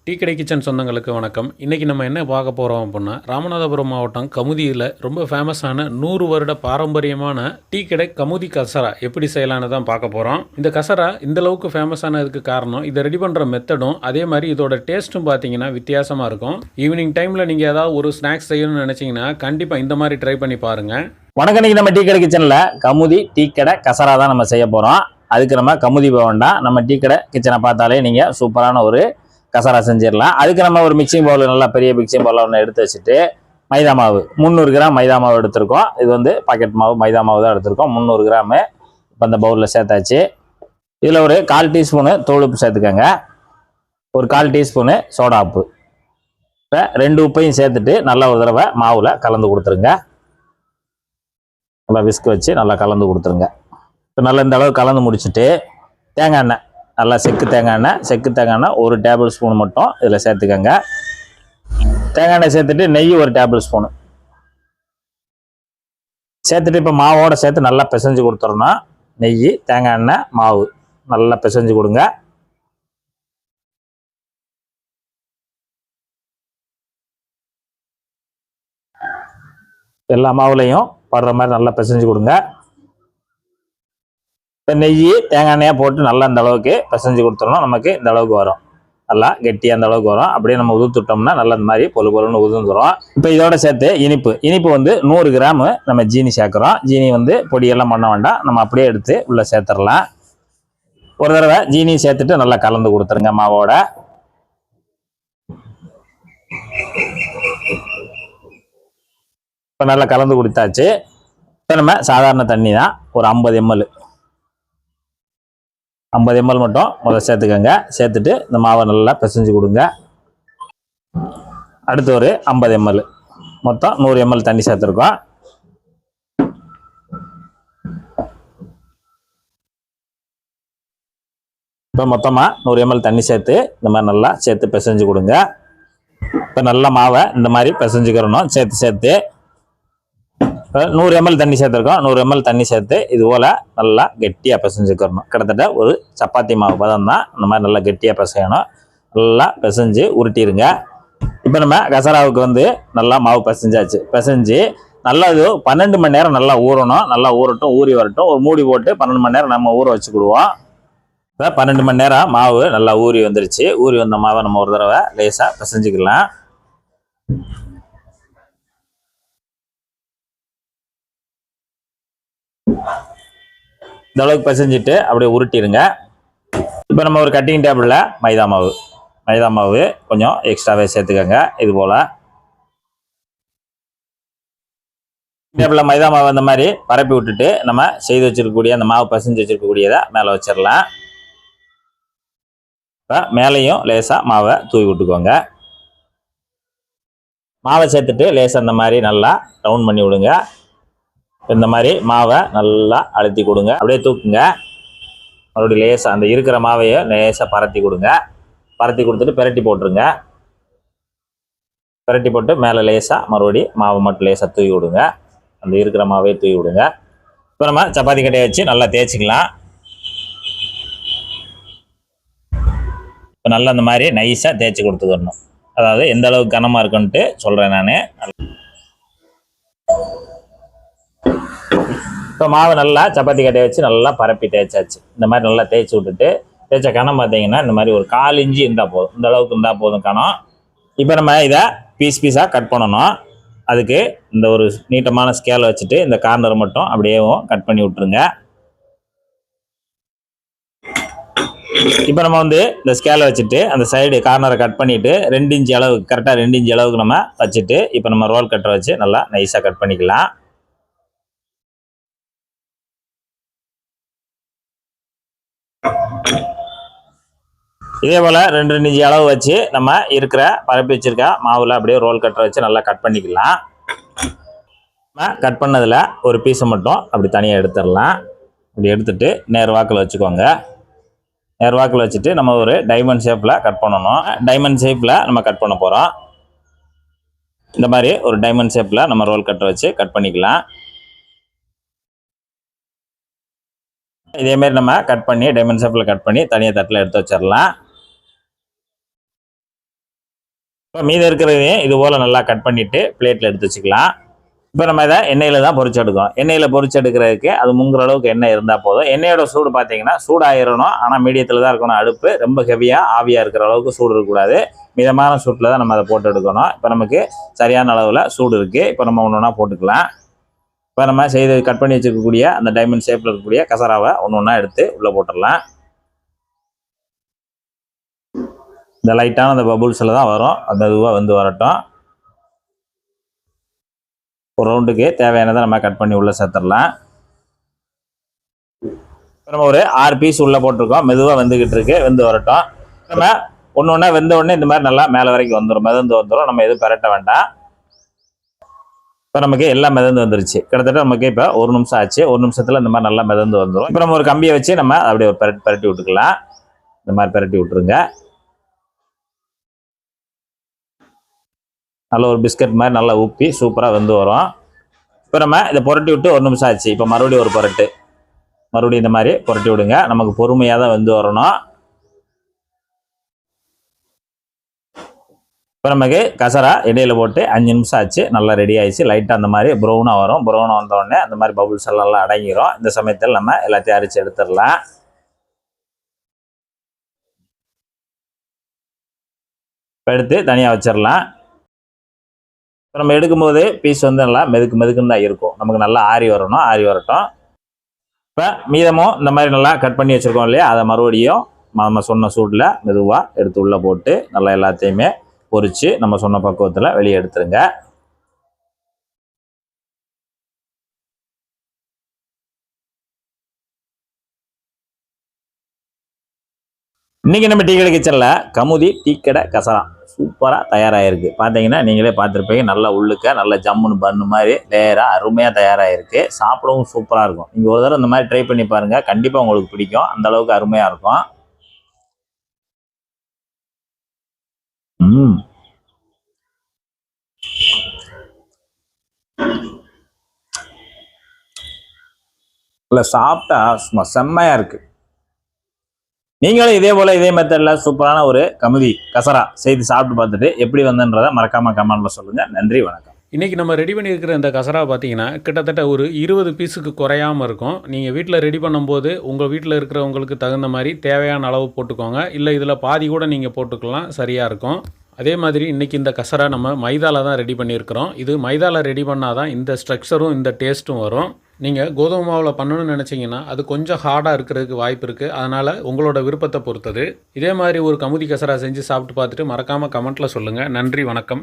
Tea கடை kitchen சொந்தங்களுக்கு வணக்கம். இன்றைக்கி நம்ம என்ன பார்க்க போகிறோம் அப்படின்னா, ராமநாதபுரம் மாவட்டம் கமுதியில் ரொம்ப ஃபேமஸான 100 வருட பாரம்பரியமான டீ கடை கமுதி கசரா எப்படி செய்யலான்னு தான் பார்க்க போகிறோம். இந்த கசரா இந்த அளவுக்கு ஃபேமஸானதுக்கு காரணம் இதை ரெடி பண்ணுற மெத்தடும், அதே மாதிரி இதோட டேஸ்ட்டும் பார்த்தீங்கன்னா வித்தியாசமாக இருக்கும். ஈவினிங் டைமில் நீங்கள் ஏதாவது ஒரு ஸ்நாக்ஸ் செய்யணும்னு நினச்சிங்கன்னா கண்டிப்பாக இந்த மாதிரி ட்ரை பண்ணி பாருங்கள். வணக்கம். இன்னைக்கு நம்ம டீ கடை கிச்சனில் கமுதி டீ கடை கசரா தான் நம்ம செய்ய போகிறோம். அதுக்கு நம்ம கமுதி போக வேண்டாம். நம்ம டீ கடை கிச்சனை பார்த்தாலே நீங்கள் சூப்பரான ஒரு கசரா செஞ்சிடலாம். அதுக்கு நம்ம ஒரு மிக்சிங் பவுல், நல்லா பெரிய மிக்சிங் பவுல் ஒன்று எடுத்து வச்சுட்டு, மைதா மாவு 300 கிராம் மைதா மாவு எடுத்திருக்கோம். இது வந்து பாக்கெட் மாவு, மைதா மாவு தான் எடுத்திருக்கோம். 300 கிராமு இப்போ அந்த பவுலில் சேர்த்தாச்சு. இதில் ஒரு 1/4 டீஸ்பூனு தூளுப்பு சேர்த்துக்கோங்க. ஒரு 1/4 டீஸ்பூனு சோடா உப்பு. இப்போ 2 உப்பையும் சேர்த்துட்டு நல்லா ஒரு தடவை மாவில் கலந்து கொடுத்துருங்க. நல்லா விஸ்க் வச்சு நல்லா கலந்து கொடுத்துருங்க. இப்போ நல்லா இந்த அளவு கலந்து முடிச்சுட்டு, தேங்காய் எண்ணெய், நல்லா செக்கு தேங்காய் எண்ணெய் 1 டேபிள் ஸ்பூன் மட்டும் இதில் சேர்த்துக்கோங்க. தேங்காய் எண்ணெய் சேர்த்துட்டு நெய் 1 டேபிள் ஸ்பூனு சேர்த்துட்டு இப்போ மாவோட சேர்த்து நல்லா பிசைஞ்சு கொடுத்துடணும். நெய், தேங்காய் எண்ணெய், மாவு நல்லா பிசைஞ்சு கொடுங்க. எல்லா மாவுலையும் படுற மாதிரி நல்லா பிசைஞ்சு கொடுங்க. இப்போ நெய், தேங்காய் எண்ணெயாக போட்டு நல்லா இந்த அளவுக்கு பிசைஞ்சு கொடுத்துடணும். நமக்கு இந்த அளவுக்கு வரும், நல்லா கெட்டியாக அந்த அளவுக்கு வரும். அப்படியே நம்ம உதுத்துட்டோம்னா நல்லா இந்த மாதிரி பொழுன்னு உதுந்துடும். இப்போ இதோட சேர்த்து இனிப்பு வந்து 100 கிராம் நம்ம ஜீனி சேர்க்குறோம். ஜீனி வந்து பொடியெல்லாம் பண்ண வேண்டாம், நம்ம அப்படியே எடுத்து உள்ளே சேர்த்துடலாம். ஒரு தடவை ஜீனி சேர்த்துட்டு நல்லா கலந்து கொடுத்துருங்க மாவோட. இப்போ நல்லா கலந்து கொடுத்தாச்சு. இப்போ நம்ம சாதாரண தண்ணி தான், ஒரு 50 ml மட்டும் முதல்ல சேர்த்துக்கோங்க. சேர்த்துட்டு இந்த மாவை நல்லா பிசைஞ்சு கொடுங்க. அடுத்து ஒரு 50 ml, மொத்தம் 100 ml தண்ணி சேர்த்துருக்கோம். இப்போ மொத்தமாக 100 ml தண்ணி சேர்த்து இந்த மாதிரி நல்லா சேர்த்து பிசைஞ்சு கொடுங்க. இப்போ நல்லா மாவை இந்த மாதிரி பிசைஞ்சுக்கிறணும். சேர்த்து 100 ml தண்ணி சேர்த்துருக்கோம். 100 ml தண்ணி சேர்த்து இது போல் நல்லா கெட்டியாக பிசைஞ்சுக்கிறணும். கிட்டத்தட்ட ஒரு சப்பாத்தி மாவு பதம் தான். இந்த மாதிரி நல்லா கெட்டியாக பிசையணும். நல்லா பிசைஞ்சு உருட்டிடுங்க. இப்போ நம்ம கசராவுக்கு வந்து நல்லா மாவு பிசைஞ்சு நல்லா இது 12 மணி நேரம் நல்லா ஊறணும். நல்லா ஊறட்டும், ஊறி வரட்டும். ஒரு மூடி போட்டு 12 மணி நேரம் நம்ம ஊற வச்சுக்கிடுவோம். இப்போ 12 மணி நேரம் மாவு நல்லா ஊறி வந்துருச்சு. ஊறி வந்த மாவை நம்ம ஒரு தடவை லேசாக பிசைஞ்சிக்கலாம். இந்த அளவுக்கு பிசைஞ்சிட்டு அப்படியே உருட்டிடுங்க. இப்போ நம்ம ஒரு கட்டிங் டேபிளில் மைதா மாவு கொஞ்சம் எக்ஸ்ட்ராவே சேர்த்துக்கோங்க. இது போல் டேபிளில் மைதா மாவு அந்த மாதிரி பரப்பி விட்டுட்டு நம்ம செய்து வச்சிருக்கக்கூடிய அந்த மாவு பிசைஞ்சு வச்சிருக்கக்கூடியதை மேலே வச்சிடலாம். இப்போ மேலேயும் லேசாக மாவை தூவி விட்டுக்கோங்க. மாவை சேர்த்துட்டு லேசாக அந்த மாதிரி நல்லா ரவுண்ட் பண்ணி விடுங்க. இந்த மாதிரி மாவை நல்லா அழுத்தி கொடுங்க. அப்படியே தூக்குங்க. மறுபடியும் லேசாக அந்த இருக்கிற மாவையை லேசாக பரட்டி கொடுங்க. பரட்டி கொடுத்துட்டு பெரட்டி போட்டுருங்க. பெரட்டி போட்டு மேலே லேசாக மறுபடியும் மாவை மட்டும் லேசாக தூவி விடுங்க. அந்த இருக்கிற மாவையை தூவி விடுங்க. இப்போ நம்ம சப்பாத்தி கட்டையை வச்சு நல்லா தேய்ச்சிக்கலாம். இப்போ நல்லா அந்த மாதிரி நைஸாக தேய்ச்சி கொடுத்துக்கணும். அதாவது எந்த அளவுக்கு கனமாக இருக்குன்ட்டு சொல்கிறேன் நான். இப்போ மாவு நல்லா சப்பாத்தி கட்டையை வச்சு நல்லா பரப்பி தேய்ச்சாச்சு. இந்த மாதிரி நல்லா தேய்ச்சி விட்டுட்டு, தேய்ச்ச கணம் பார்த்தீங்கன்னா இந்த மாதிரி ஒரு 1/4 இன்ச்சு இருந்தால் போதும். இந்த அளவுக்கு இருந்தால் போதும் கணம். இப்போ நம்ம இதை பீஸாக கட் பண்ணணும். அதுக்கு இந்த ஒரு நீட்டமான ஸ்கேலை வச்சுட்டு இந்த கார்னர் மட்டும் அப்படியே கட் பண்ணி விட்டுருங்க. இப்போ நம்ம வந்து இந்த ஸ்கேலை வச்சுட்டு அந்த சைடு கார்னரை கட் பண்ணிவிட்டு 2 இன்ச்சு அளவுக்கு, கரெக்டாக 2 இன்ச்சு அளவுக்கு நம்ம வச்சுட்டு இப்போ நம்ம ரோல் கட்டரை வச்சு நல்லா நைஸாக கட் பண்ணிக்கலாம். இதே போல் 2 இன்ச்சு அளவு வச்சு நம்ம இருக்கிற பரப்பி வச்சிருக்க மாவில் அப்படியே ரோல் கட்டரை வச்சு நல்லா கட் பண்ணிக்கலாம். நம்ம கட் பண்ணதில் ஒரு பீஸை மட்டும் அப்படி தனியாக எடுத்துடலாம். அப்படி எடுத்துட்டு நேர் வாக்கில் வச்சுக்கோங்க. நேர் வாக்கில் வச்சுட்டு நம்ம ஒரு டைமண்ட் ஷேப்பில் கட் பண்ணணும். டைமண்ட் ஷேப்பில் நம்ம கட் பண்ண போகிறோம். இந்த மாதிரி ஒரு டைமண்ட் ஷேப்பில் நம்ம ரோல் கட்டரை வச்சு கட் பண்ணிக்கலாம். இதேமாரி நம்ம கட் பண்ணி டைமண்ட் ஷேப்பில் கட் பண்ணி தனியாக தட்டில் எடுத்து வச்சிடலாம். இப்போ மீதம் இருக்கிறதையும் இது போல் நல்லா கட் பண்ணிவிட்டு பிளேட்டில் எடுத்து வச்சுக்கலாம். இப்போ நம்ம இதை எண்ணெயில் தான் பொரிச்சு எடுக்கணும். எண்ணெயில் பொரிச்சு எடுக்கிறதுக்கு அது முங்குற அளவுக்கு எண்ணெய் இருந்தால் போதும். எண்ணெயோட சூடு பார்த்தீங்கன்னா சூடாயிடணும், ஆனால் மீடியத்தில் தான் இருக்கணும். அடுப்பு ரொம்ப ஹெவியாக ஆவியாக இருக்கிற அளவுக்கு சூடு இருக்கக்கூடாது. மிதமான சூட்டில் தான் நம்ம அதை போட்டு எடுக்கணும். இப்போ நமக்கு சரியான அளவில் சூடு இருக்குது. இப்போ நம்ம ஒன்று ஒன்றா போட்டுக்கலாம். இப்போ நம்ம செய்து கட் பண்ணி வச்சுருக்கக்கூடிய அந்த டைமண்ட் ஷேப்பில் இருக்கக்கூடிய கசராவை ஒன்று ஒன்றா எடுத்து உள்ளே போட்டுடலாம். இந்த லைட்டான அந்த பபுள்ஸில் தான் வரும், அது மெதுவாக வந்து வரட்டும். ஒரு ரவுண்டுக்கு தேவையானதை நம்ம கட் பண்ணி உள்ளே சேர்த்துடலாம். இப்போ நம்ம ஒரு 6 பீஸ் உள்ளே போட்டிருக்கோம். மெதுவாக வெந்துக்கிட்டு இருக்கு, வெந்து வரட்டும். நம்ம ஒன்று ஒன்றா வெந்த உடனே இந்த மாதிரி நல்லா மேலே வரைக்கும் வந்துடும், மிதந்து வந்துடும். நம்ம எதுவும் பெரட்ட வேண்டாம். இப்போ நமக்கு எல்லாம் மிதந்து வந்துருச்சு. கிட்டத்தட்ட நமக்கு இப்போ 1 நிமிஷம் ஆச்சு. 1 நிமிஷத்தில் இந்த மாதிரி நல்லா மிதந்து வந்துடும். இப்போ நம்ம ஒரு கம்பியை வச்சு நம்ம அப்படியே ஒரு பரட்டி விட்டுக்கலாம். இந்த மாதிரி பரட்டி விட்டுருங்க. நல்ல ஒரு பிஸ்கட் மாதிரி நல்லா ஊப்பி சூப்பராக வெந்து வரும். இப்போ நம்ம இதை புரட்டி விட்டு 1 நிமிஷம் ஆச்சு. இப்போ மறுபடியும் ஒரு புரட்டு, மறுபடியும் இந்த மாதிரி புரட்டி விடுங்க. நமக்கு பொறுமையாக தான் வெந்து வரணும். இப்போ நமக்கு கசரா இடையில போட்டு 5 நிமிஷம் ஆச்சு. நல்லா ரெடி ஆயிடுச்சு. லைட்டாக அந்த மாதிரி ப்ரௌனாக வரும். ப்ரௌனாக வந்தோடனே அந்த மாதிரி பபுள்ஸ் எல்லாம் அடங்கிடும். இந்த சமயத்தில் நம்ம எல்லாத்தையும் அரிச்சு எடுத்துடலாம். இப்போ எடுத்து தனியாக வச்சிடலாம். இப்போ நம்ம எடுக்கும்போது பீஸ் வந்து நல்லா மெதுக்குன்னு தான் இருக்கும். நமக்கு நல்லா ஆறி வரணும், ஆறி வரட்டும். இப்போ மீதமும் இந்த மாதிரி நல்லா கட் பண்ணி வச்சுருக்கோம் இல்லையா, அதை மறுபடியும் நம்ம சொன்ன சூடில் மெதுவாக எடுத்து உள்ளே போட்டு நல்லா எல்லாத்தையுமே பொரித்து நம்ம சொன்ன பக்குவத்தில் வெளியே எடுத்துருங்க. இன்றைக்கி நம்ம டீ கடை கிச்சனில் கமுதி டீ கடை கசரா சூப்பராக தயாராகிருக்கு. பார்த்தீங்கன்னா நீங்களே பார்த்துருப்பீங்க. நல்லா உள்ளுக்க நல்ல ஜம்முன்னு பண்ணு மாதிரி லேயராக அருமையாக தயாராகிருக்கு. சாப்பிடவும் சூப்பராக இருக்கும். நீங்கள் ஒரு தடவை இந்த மாதிரி ட்ரை பண்ணி பாருங்கள், கண்டிப்பாக உங்களுக்கு பிடிக்கும். அந்த அளவுக்கு அருமையாக இருக்கும். இல்லை சாப்பிட்டா சும்மா செம்மையாக இருக்குது. நீங்களும் இதே போல் இதே மெத்தடில் சூப்பரான ஒரு கமுதி கசரா செய்து சாப்பிட்டு பார்த்துட்டு எப்படி வந்தன்றதை மறக்காமல் கமெண்ட்டில் சொல்லுங்கள். நன்றி, வணக்கம். இன்றைக்கி நம்ம ரெடி பண்ணியிருக்கிற இந்த கசரா பார்த்தீங்கன்னா கிட்டத்தட்ட ஒரு 20 பீஸுக்கு குறையாமல் இருக்கும். நீங்கள் வீட்டில் ரெடி பண்ணும்போது உங்கள் வீட்டில் இருக்கிறவங்களுக்கு தகுந்த மாதிரி தேவையான அளவு போட்டுக்கோங்க. இல்லை இதில் பாதி கூட நீங்கள் போட்டுக்கலாம், சரியாக இருக்கும். அதே மாதிரி இன்றைக்கி இந்த கசரா நம்ம மைதாவில் தான் ரெடி பண்ணியிருக்கிறோம். இது மைதாவில் ரெடி பண்ணால் தான் இந்த ஸ்ட்ரக்சரும் இந்த டேஸ்ட்டும் வரும். நீங்கள் கோதுமை மாவில் பண்ணணும்னு நினச்சிங்கன்னா அது கொஞ்சம் ஹார்டாக இருக்கிறதுக்கு வாய்ப்பு இருக்குது. அதனால் உங்களோட விருப்பத்தை பொறுத்தது. இதே மாதிரி ஒரு கமுதி கசரா செஞ்சு சாப்பிட்டு பார்த்துட்டு மறக்காமல் கமெண்ட்டில் சொல்லுங்கள். நன்றி, வணக்கம்.